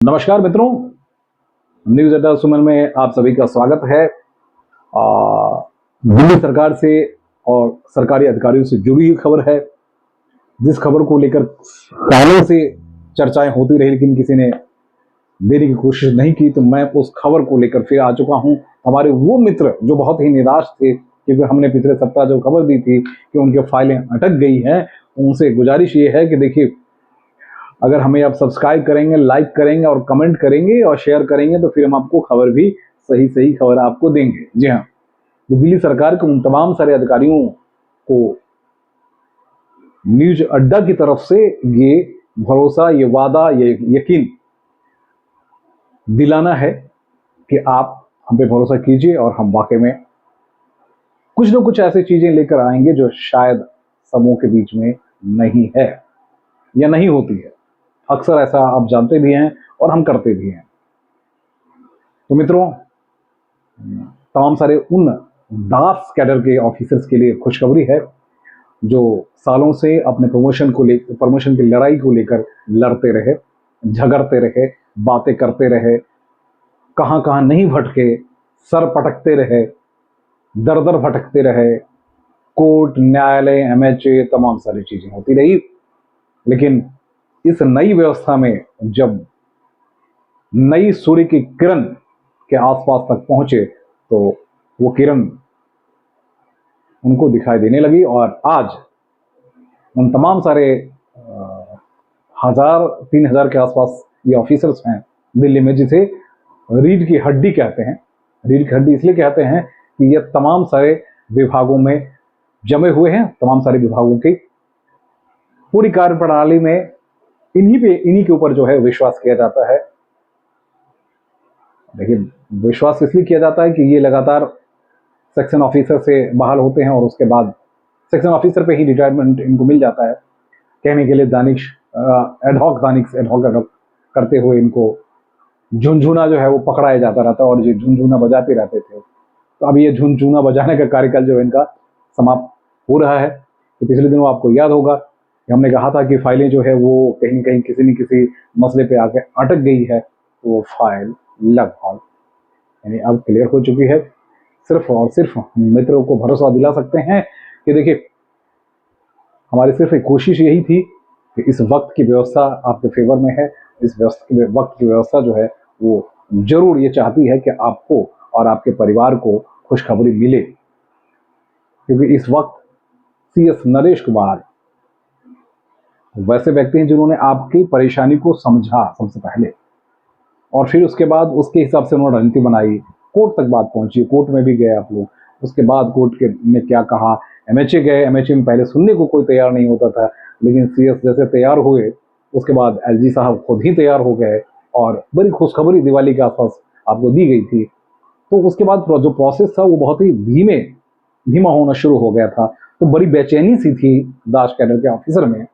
नमस्कार मित्रों, न्यूज अड्डा सुमन में आप सभी का स्वागत है। दिल्ली सरकार से और सरकारी अधिकारियों से जुड़ी हुई खबर है, जिस खबर को लेकर सालों से चर्चाएं होती रही लेकिन किसी ने देने की कोशिश नहीं की। तो मैं उस खबर को लेकर फिर आ चुका हूं। हमारे वो मित्र जो बहुत ही निराश थे क्योंकि हमने पिछले सप्ताह जो खबर दी थी कि उनके फाइलें अटक गई हैं, उनसे गुजारिश ये है कि देखिए, अगर हमें आप सब्सक्राइब करेंगे, लाइक करेंगे और कमेंट करेंगे और शेयर करेंगे तो फिर हम आपको खबर भी सही खबर आपको देंगे। जी हाँ, तो दिल्ली सरकार के उन तमाम सारे अधिकारियों को न्यूज अड्डा की तरफ से ये भरोसा, ये वादा, ये यकीन दिलाना है कि आप हम पे भरोसा कीजिए और हम वाकई में कुछ न कुछ ऐसी चीजें लेकर आएंगे जो शायद समूह के बीच में नहीं है या नहीं होती है। अक्सर ऐसा आप जानते भी हैं और हम करते भी हैं। तो मित्रों, तमाम सारे उन दास कैडर के ऑफिसर्स के लिए खुशखबरी है जो सालों से अपने प्रमोशन की लड़ाई को लेकर लड़ते रहे, झगड़ते रहे, बातें करते रहे, कहां कहां नहीं भटके, सर पटकते रहे, दर दर भटकते रहे, कोर्ट, न्यायालय, एमएचए, तमाम सारी चीजें होती रही। लेकिन इस नई व्यवस्था में जब नई सूर्य की किरण के आसपास तक पहुंचे तो वो किरण उनको दिखाई देने लगी और आज उन तमाम सारे 1000-3000 के आसपास ये ऑफिसर्स हैं दिल्ली में, जिसे रीढ़ की हड्डी कहते हैं। रीढ़ की हड्डी इसलिए कहते हैं कि ये तमाम सारे विभागों में जमे हुए हैं। तमाम सारे विभागों की पूरी कार्यप्रणाली में इन्हीं के ऊपर जो है विश्वास किया जाता है। लेकिन विश्वास इसलिए किया जाता है कि ये लगातार सेक्शन ऑफिसर से बहाल होते हैं और उसके बाद सेक्शन ऑफिसर पे ही रिटायरमेंट इनको मिल जाता है। कहने के लिए एडहॉक करते हुए इनको झुनझुना जो है वो पकड़ाया जाता रहता है और ये झुनझुना बजाते रहते थे। तो अब ये झुनझुना बजाने का कार्यकाल जो है इनका समाप्त हो रहा है। तो पिछले दिनों आपको याद होगा कि हमने कहा था कि फाइलें जो है वो कहीं कहीं किसी न किसी मसले पे आके अटक गई है, तो वो फाइल लगभग यानी अब क्लियर हो चुकी है। सिर्फ और सिर्फ मित्रों को भरोसा दिला सकते हैं कि देखिए, हमारी सिर्फ एक कोशिश यही थी कि इस वक्त की व्यवस्था आपके फेवर में है। इस वक्त की व्यवस्था जो है वो जरूर ये चाहती है कि आपको और आपके परिवार को खुशखबरी मिले, क्योंकि इस वक्त सीएस नरेश कुमार वैसे व्यक्ति हैं जिन्होंने आपकी परेशानी को समझा सबसे पहले और फिर उसके बाद उसके हिसाब से उन्होंने रणनीति बनाई। कोर्ट तक बात पहुंची, कोर्ट में भी गए आप लोग। उसके बाद कोर्ट के में क्या कहा, एमएचए गए। एमएचए में पहले सुनने को कोई तैयार नहीं होता था, लेकिन सीएस जैसे तैयार हुए उसके बाद एलजी साहब खुद ही तैयार हो गए और बड़ी खुशखबरी दिवाली के आसपास आपको दी गई थी। तो उसके बाद जो प्रोसेस था वो बहुत ही धीमा होना शुरू हो गया था। तो बड़ी बेचैनी सी थी दास कैडर के ऑफिसर में,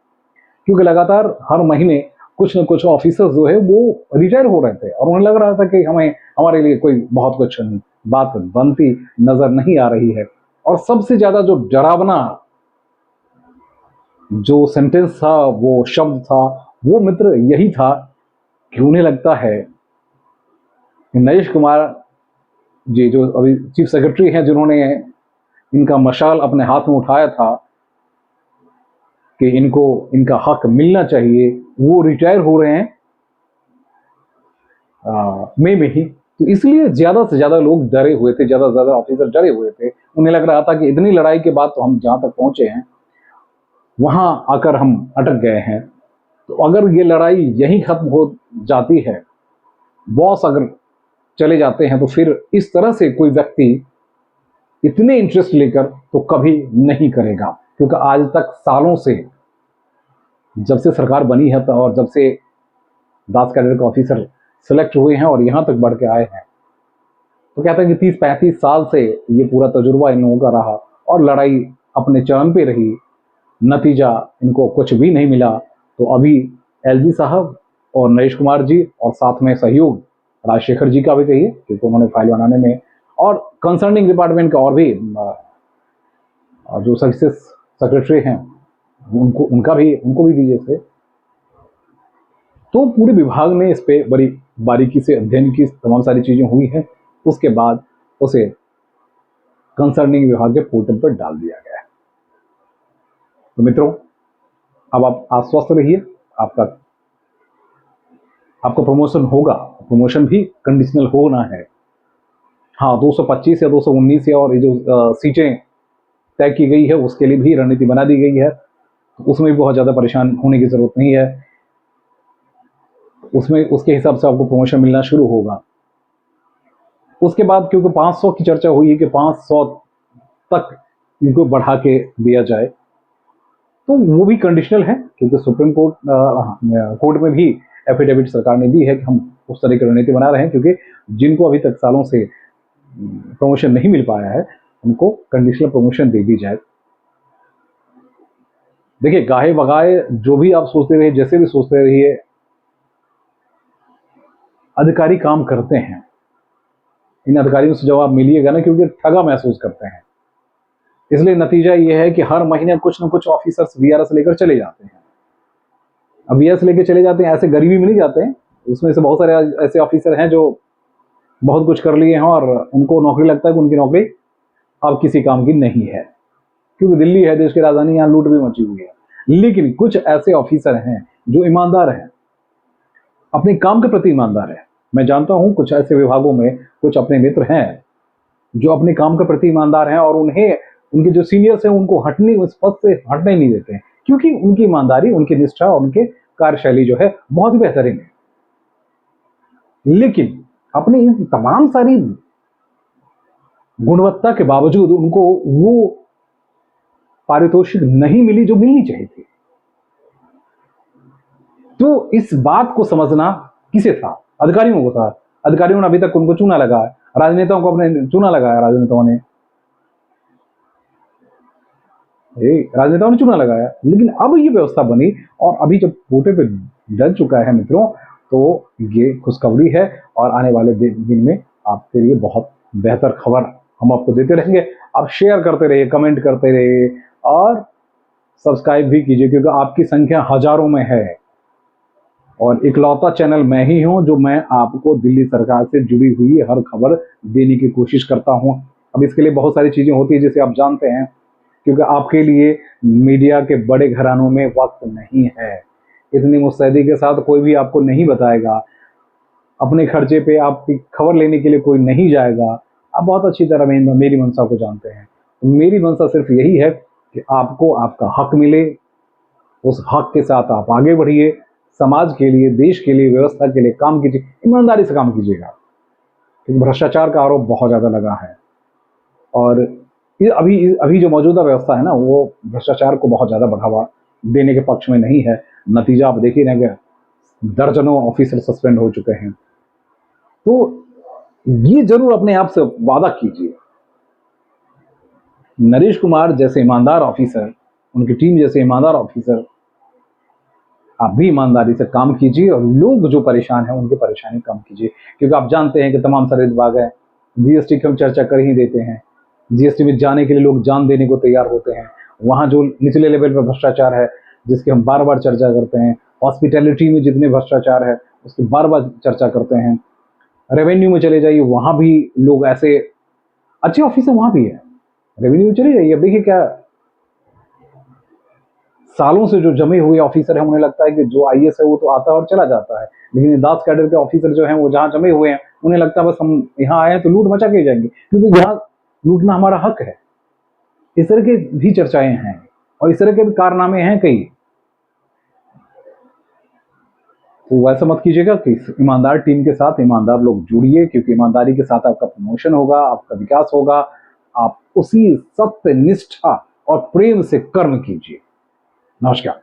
क्योंकि लगातार हर महीने कुछ न कुछ ऑफिसर्स जो है वो रिटायर हो रहे थे और उन्हें लग रहा था कि हमारे लिए कोई बहुत कुछ बात बनती नजर नहीं आ रही है। और सबसे ज्यादा जो डरावना जो सेंटेंस था, वो शब्द था, वो मित्र यही था कि उन्हें लगता है कि नरेश कुमार जी जो अभी चीफ सेक्रेटरी हैं, जिन्होंने इनका मशाल अपने हाथ में उठाया था कि इनको इनका हक मिलना चाहिए, वो रिटायर हो रहे हैं मई में ही। तो इसलिए ज्यादा से ज्यादा लोग डरे हुए थे, ज्यादा से ज्यादा ऑफिसर डरे हुए थे। उन्हें लग रहा था कि इतनी लड़ाई के बाद तो हम जहां तक पहुंचे हैं वहां आकर हम अटक गए हैं। तो अगर ये लड़ाई यहीं खत्म हो जाती है, बॉस अगर चले जाते हैं, तो फिर इस तरह से कोई व्यक्ति इतने इंटरेस्ट लेकर तो कभी नहीं करेगा। क्योंकि आज तक सालों से जब से सरकार बनी है और जब से दास कैडर के ऑफिसर सिलेक्ट हुए हैं और यहां तक बढ़ के आए हैं, तो कहते हैं कि 30-35 साल से ये पूरा तजुर्बा इन लोगों का रहा और लड़ाई अपने चरम पे रही, नतीजा इनको कुछ भी नहीं मिला। तो अभी एलजी साहब और नरेश कुमार जी और साथ में सहयोग राजशेखर जी का भी कहिए, क्योंकि उन्होंने फाइल बनाने में और कंसर्निंग डिपार्टमेंट का और भी जो सर्विसेज सेक्रेटरी हैं उनको भी दीजिए से। तो पूरे विभाग ने इस पे बड़ी बारीकी से अध्ययन की, तमाम सारी चीजें हुई हैं। उसके बाद उसे कंसर्निंग विभाग के पोर्टल पर डाल दिया गया है। तो मित्रों, अब आप आश्वस्त रहिए, आपका प्रमोशन होगा। प्रमोशन भी कंडीशनल होना है। हाँ, 225 या 219 या और ये जो सीटें तय की गई है उसके लिए भी रणनीति बना दी गई है। उसमें भी बहुत ज्यादा परेशान होने की जरूरत नहीं है। उसमें उसके हिसाब से आपको प्रमोशन मिलना शुरू होगा। उसके बाद क्योंकि 500 की चर्चा हुई है कि 500 तक इनको बढ़ा के दिया जाए, तो वो भी कंडीशनल है, क्योंकि सुप्रीम कोर्ट में भी एफिडेविट सरकार ने दी है कि हम उस तरह की रणनीति बना रहे हैं, क्योंकि जिनको अभी तक सालों से प्रमोशन नहीं मिल पाया है उनको कंडीशनल प्रमोशन दे दी जाए। देखिए, गाहे बगाए जो भी आप सोचते रहिए, जैसे भी सोचते रहिए, अधिकारी काम करते हैं। इन अधिकारियों से जब आप मिलिएगा ना, क्योंकि ठगा महसूस करते हैं, इसलिए नतीजा ये है कि हर महीने कुछ न कुछ ऑफिसर्स वीआरएस लेकर चले जाते हैं। अब वीआरएस लेकर चले जाते हैं, ऐसे गरीबी में नहीं जाते हैं। उसमें से बहुत सारे ऐसे ऑफिसर हैं जो बहुत कुछ कर लिए हैं और उनको नौकरी लगता है कि उनकी नौकरी अब किसी काम की नहीं है, क्योंकि दिल्ली है, देश की राजधानी, यहाँ लूट भी मची हुई है। लेकिन कुछ ऐसे ऑफिसर हैं जो ईमानदार हैं, अपने काम के प्रति ईमानदार है। मैं जानता हूं कुछ ऐसे विभागों में कुछ अपने मित्र हैं जो अपने काम के प्रति ईमानदार हैं और उन्हें उनके जो सीनियर्स हैं उनको उस पद से हटने नहीं देते हैं, क्योंकि उनकी ईमानदारी, उनकी निष्ठा और उनके कार्यशैली जो है बहुत ही बेहतरीन है। लेकिन अपनी इन तमाम सारी गुणवत्ता के बावजूद उनको वो पारितोषिक नहीं मिली जो मिलनी चाहिए थी। तो इस बात को समझना किसे था? अधिकारियों को था। अधिकारियों ने अभी तक उनको चूना लगाया, राजनेताओं को अपने चूना लगाया, राजनेताओं ने चूना लगाया। लेकिन अब ये व्यवस्था बनी और अभी जब पोटे पे डल चुका है मित्रों, तो ये खुशखबरी है और आने वाले दिन में आपके लिए बहुत बेहतर खबर हम आपको देते रहेंगे। आप शेयर करते रहिए, कमेंट करते रहिए और सब्सक्राइब भी कीजिए, क्योंकि आपकी संख्या हजारों में है और इकलौता चैनल मैं ही हूं जो मैं आपको दिल्ली सरकार से जुड़ी हुई हर खबर देने की कोशिश करता हूं। अब इसके लिए बहुत सारी चीजें होती है जिसे आप जानते हैं, क्योंकि आपके लिए मीडिया के बड़े घरानों में वक्त नहीं है। इतनी मुस्तैदी के साथ कोई भी आपको नहीं बताएगा, अपने खर्चे पे आपकी खबर लेने के लिए कोई नहीं जाएगा। आप बहुत अच्छी तरह मेरी मंशा को जानते हैं। मेरी मंशा सिर्फ यही है कि आपको आपका हक मिले, उस हक के साथ आप आगे बढ़िए, समाज के लिए, देश के लिए, व्यवस्था के लिए काम कीजिए, ईमानदारी से काम कीजिएगा, क्योंकि भ्रष्टाचार का आरोप बहुत ज्यादा लगा है और अभी जो मौजूदा व्यवस्था है ना, वो भ्रष्टाचार को बहुत ज्यादा बढ़ावा देने के पक्ष में नहीं है। नतीजा आप देख ही रहे हैं, दर्जनों ऑफिसर सस्पेंड हो चुके हैं। तो ये जरूर अपने आप से वादा कीजिए, नरेश कुमार जैसे ईमानदार ऑफिसर, उनकी टीम जैसे ईमानदार ऑफिसर, आप भी ईमानदारी से काम कीजिए और लोग जो परेशान हैं उनकी परेशानी कम कीजिए। क्योंकि आप जानते हैं कि तमाम सारे विभाग हैं, जीएसटी की हम चर्चा कर ही देते हैं, जीएसटी में जाने के लिए लोग जान देने को तैयार होते हैं। वहां जो निचले लेवल पर भ्रष्टाचार है जिसकी हम बार बार चर्चा करते हैं, हॉस्पिटैलिटी में जितने भ्रष्टाचार है उसकी बार बार चर्चा करते हैं, रेवेन्यू में चले जाइए वहां भी लोग ऐसे अच्छे ऑफिसर वहां भी है, रेवेन्यू में चले जाइए। अब देखिए क्या सालों से जो जमे हुए ऑफिसर हैं, उन्हें लगता है कि जो आईएएस है वो तो आता है और चला जाता है, लेकिन दास कैडर के ऑफिसर जो हैं वो जहां जमे हुए हैं उन्हें लगता है बस हम यहाँ आए हैं तो लूट मचा के जाएंगे, क्योंकि यहाँ लूटना हमारा हक है। इस तरह की भी चर्चाएं हैं और इस तरह के भी कारनामे हैं कई। तो वैसा मत कीजिएगा कि ईमानदार टीम के साथ ईमानदार लोग जुड़िए, क्योंकि ईमानदारी के साथ आपका प्रमोशन होगा, आपका विकास होगा। आप उसी सत्य, निष्ठा और प्रेम से कर्म कीजिए। नमस्कार।